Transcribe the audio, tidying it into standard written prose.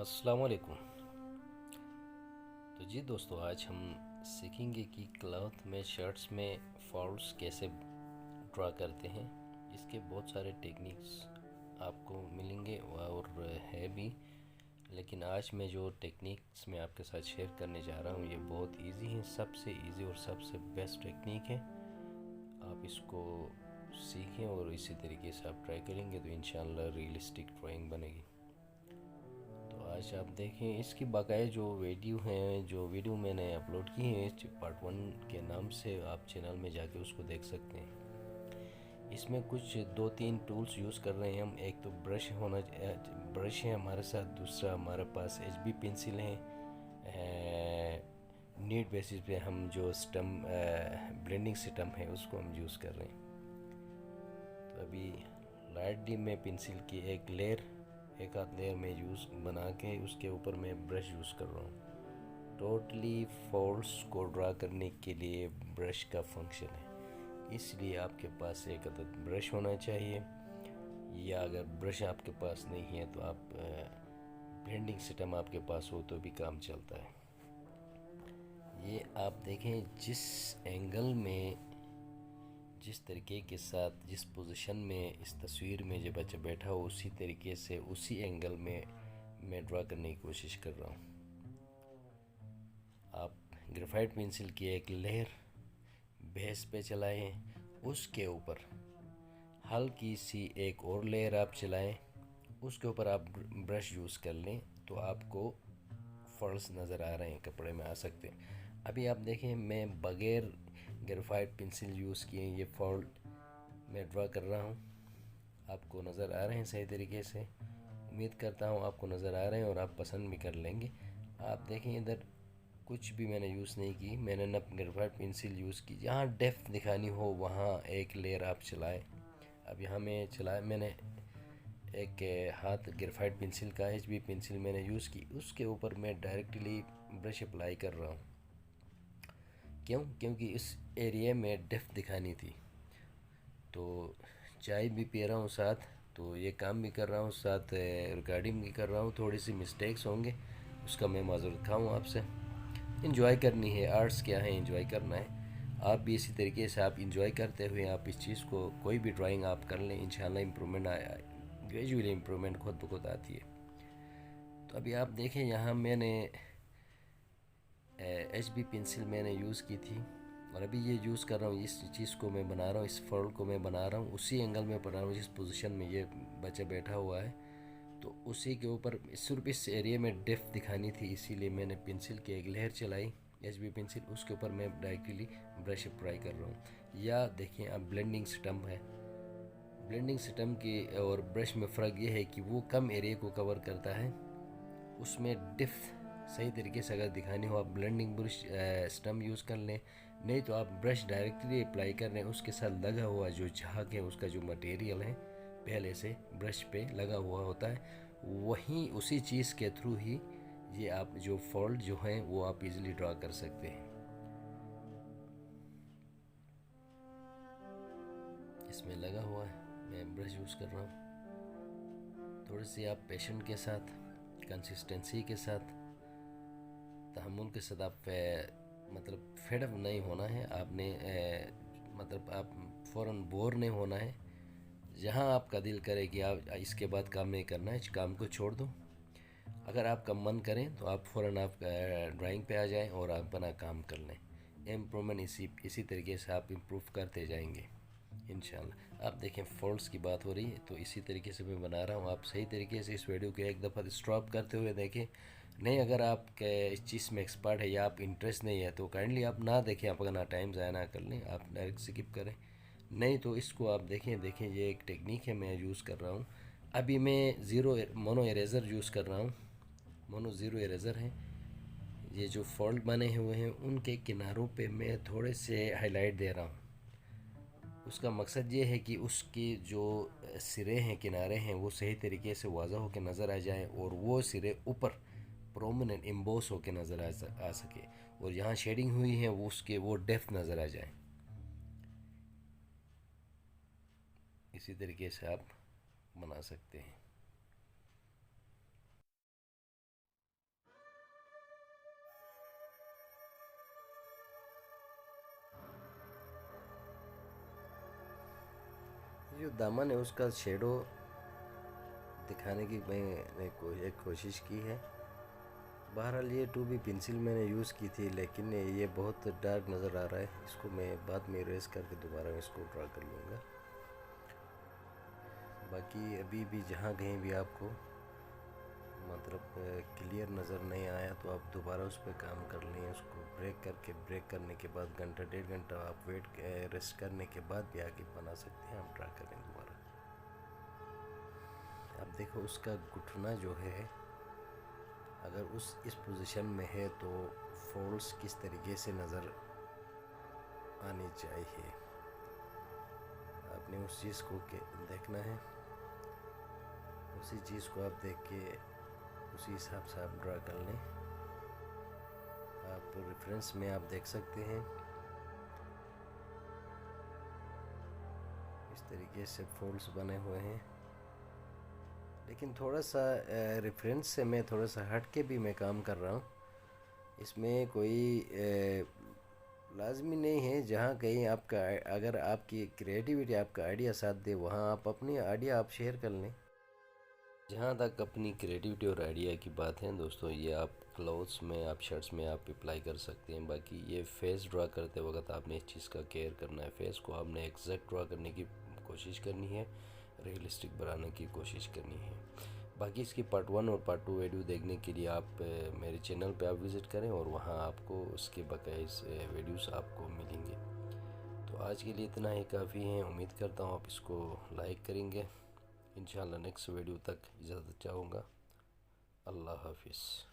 अस्सलाम वालेकुम। तो जी दोस्तों, आज हम सीखेंगे कि क्लॉथ में, शर्ट्स में फॉल्स कैसे ड्रा करते हैं। इसके बहुत सारे टेक्निक्स आपको मिलेंगे और है भी, लेकिन आज मैं जो टेक्निक्स मैं आपके साथ शेयर करने जा रहा हूँ ये बहुत इजी है, सबसे इजी और सबसे बेस्ट टेक्निक है। आप इसको सीखें और इसी तरीके से आप ट्राई करेंगे तो इंशाल्लाह रियलिस्टिक ड्राइंग बनेगी। तो आज आप देखें, इसकी बाकायदा जो वीडियो मैंने अपलोड की है पार्ट 1 के नाम से, आप चैनल में जाके उसको देख सकते हैं। इसमें कुछ 2-3 टूल्स यूज़ कर रहे हैं हम। एक तो ब्रश है हमारे साथ, दूसरा हमारे पास HB पेंसिल है। नीड बेसिस पे हम जो ब्लेंडिंग सिस्टम है उसको हम यूज़ कर रहे हैं। तो अभी लाइटली मैं पेंसिल की एक आध लेयर में यूज़ बना के उसके ऊपर मैं ब्रश यूज़ कर रहा हूँ। टोटली फॉल्स को ड्रा करने के लिए ब्रश का फंक्शन है, इसलिए आपके पास एक अदद ब्रश होना चाहिए, या अगर ब्रश आपके पास नहीं है तो आप ब्लेंडिंग सिस्टम आपके पास हो तो भी काम चलता है। ये आप देखें, जिस एंगल में, जिस तरीके के साथ, जिस पोजीशन में इस तस्वीर में जो बच्चा बैठा हो उसी तरीके से, उसी एंगल में मैं ड्रा करने की कोशिश कर रहा हूँ। आप ग्रेफाइट पेंसिल की एक लेयर बेस पे चलाएं, उसके ऊपर हल्की सी एक और लेयर आप चलाएं, उसके ऊपर आप ब्रश यूज़ कर लें तो आपको फॉल्स नज़र आ रहे हैं, कपड़े में आ सकते हैं। अभी आप देखें, मैं बगैर ग्रेफाइट पेंसिल यूज़ किए ये फॉल्ट मैं ड्रा कर रहा हूँ। आपको नज़र आ रहे हैं सही तरीके से, उम्मीद करता हूँ आपको नज़र आ रहे हैं और आप पसंद भी कर लेंगे। आप देखें, इधर कुछ भी मैंने यूज़ नहीं की, मैंने न ग्रेफाइट पेंसिल यूज़ की। जहाँ डेप्थ दिखानी हो वहाँ एक लेयर आप चलाएं। अब यहाँ मैंने एक हाथ ग्रेफाइट पेंसिल का HB पेंसिल मैंने यूज़ की, उसके ऊपर मैं डायरेक्टली ब्रश अप्लाई कर रहा हूँ। क्योंकि इस एरिया में डेप्थ दिखानी थी। तो चाय भी पी रहा हूँ साथ, तो ये काम भी कर रहा हूँ साथ, रिकॉर्डिंग भी कर रहा हूँ। थोड़ी सी मिस्टेक्स होंगे, उसका मैं माजूर खाऊँ आपसे। इंजॉय करनी है, आर्ट्स क्या है, इंजॉय करना है। आप भी इसी तरीके से आप इंजॉय करते हुए आप इस चीज़ को, कोई भी ड्राइंग आप कर लें, इंशाल्लाह इम्प्रूवमेंट ग्रेजुअली इम्प्रूवमेंट खुद ब खुद आती है। तो अभी आप देखें, यहाँ मैंने HB पेंसिल मैंने यूज़ की थी और अभी ये यूज़ कर रहा हूँ। इस चीज़ को मैं बना रहा हूँ, इस फॉल को मैं बना रहा हूँ उसी एंगल में बना रहा हूँ जिस पोजीशन में ये बच्चा बैठा हुआ है। तो उसी के ऊपर सिर्फ इस एरिया में डेप्थ दिखानी थी, इसीलिए मैंने पेंसिल की एक लहर चलाई, HB पेंसिल, उसके ऊपर मैं डायरेक्टली ब्रश अप्लाई कर रहा हूँ। या देखिए, अब ब्लेंडिंग सिस्टम है, ब्लेंडिंग सिस्टम की और ब्रश में फ़र्क ये है कि वो कम एरिया को कवर करता है, उसमें डेप्थ सही तरीके से अगर दिखानी हो आप ब्लेंडिंग ब्रश स्टम यूज़ कर लें, नहीं तो आप ब्रश डायरेक्टली अप्लाई कर लें। उसके साथ लगा हुआ जो झाग है, उसका जो मटेरियल है पहले से ब्रश पे लगा हुआ होता है, वहीं उसी चीज़ के थ्रू ही ये आप जो फॉल्ट जो है वो आप इजीली ड्रा कर सकते हैं। इसमें लगा हुआ है, मैं ब्रश यूज़ कर रहा हूँ। थोड़ी सी आप पेशेंट के साथ, कंसिस्टेंसी के साथ, तहम्मुल के साथ आप मतलब फेड अप नहीं होना है आपने, मतलब आप फ़ौरन बोर नहीं होना है। जहाँ आपका दिल करे कि आप इसके बाद काम नहीं करना है, इस काम को छोड़ दो। अगर आपका मन करें तो आप फ़ौरन आप ड्राइंग पे आ जाएं और आप अपना काम कर लें। इम्प्रूवमेंट इसी तरीके से आप इम्प्रूव करते जाएंगे इंशाल्लाह। आप देखें, फॉल्ट्स की बात हो रही है तो इसी तरीके से मैं बना रहा हूँ। आप सही तरीके से इस वीडियो को एक दफ़ा स्टॉप करते हुए देखें। नहीं, अगर आप इस चीज़ में एक्सपर्ट है या आप इंटरेस्ट नहीं है तो काइंडली आप ना देखें, आप अपना टाइम ज़ाया ना कर लें, आप डायरेक्ट स्किप करें। नहीं तो इसको आप देखें ये एक टेक्निक है मैं यूज़ कर रहा हूँ। अभी मैं मोनो इरेज़र यूज़ कर रहा हूँ। मोनो ज़ीरो इरेज़र है। ये जो फॉल्ट बने हुए हैं उनके किनारों पे मैं थोड़े से हाईलाइट दे रहा हूँ। उसका मकसद ये है कि उसके जो सिरे हैं, किनारे हैं, वो सही तरीके से वाज़ा होकर नज़र आ जाए और वो सिरे ऊपर प्रोमिनेंट एम्बोस होकर नज़र आ सके, और यहाँ शेडिंग हुई है वो उसके वो डेप्थ नज़र आ जाए। इसी तरीके से आप बना सकते हैं। जो दामन है उसका शेडो दिखाने की मैंने कोशिश की है। बहरहाल ये 2B पेंसिल मैंने यूज़ की थी, लेकिन ये बहुत डार्क नज़र आ रहा है। इसको मैं बाद में इरेज करके दोबारा इसको ड्रा कर लूँगा। बाकी अभी भी जहाँ कहीं भी आपको मतलब क्लियर नज़र नहीं आया तो आप दोबारा उस पर काम कर लें। उसको ब्रेक करने के बाद घंटा 1.5 घंटा आप रेस्ट करने के बाद भी आगे बना सकते हैं। आप ड्रा करें दोबारा। अब देखो उसका घुटना जो है, अगर इस पोजीशन में है तो फोल्ड्स किस तरीके से नज़र आनी चाहिए, आपने उस चीज़ को देखना है। उसी चीज़ को आप देख के उसी हिसाब से आप ड्रा कर लें। आप रेफरेंस में आप देख सकते हैं इस तरीके से फोल्ड्स बने हुए हैं। लेकिन थोड़ा सा रेफरेंस से मैं थोड़ा सा हट के भी मैं काम कर रहा हूँ। इसमें कोई लाजमी नहीं है। जहाँ कहीं आपका अगर आपकी क्रिएटिविटी आपका आइडिया साथ दे, वहाँ आप अपनी आइडिया आप शेयर कर लें। जहाँ तक अपनी क्रिएटिविटी और आइडिया की बात है दोस्तों, ये आप क्लोथ्स में, आप शर्ट्स में आप अप्लाई कर सकते हैं। बाकी ये फेस ड्रा करते वक्त आपने इस चीज़ का केयर करना है। फेस को आपने एग्जैक्ट ड्रा करने की कोशिश करनी है, रियलिस्टिक बनाने की कोशिश करनी है। बाकी इसकी पार्ट 1 और पार्ट 2 वीडियो देखने के लिए आप मेरे चैनल पे आप विज़िट करें और वहाँ आपको उसके बकाया वीडियोस आपको मिलेंगे। तो आज के लिए इतना ही काफ़ी है। उम्मीद करता हूँ आप इसको लाइक करेंगे। इंशाल्लाह नेक्स्ट वीडियो तक इजाज़त चाहूँगा। अल्लाह हाफिज़।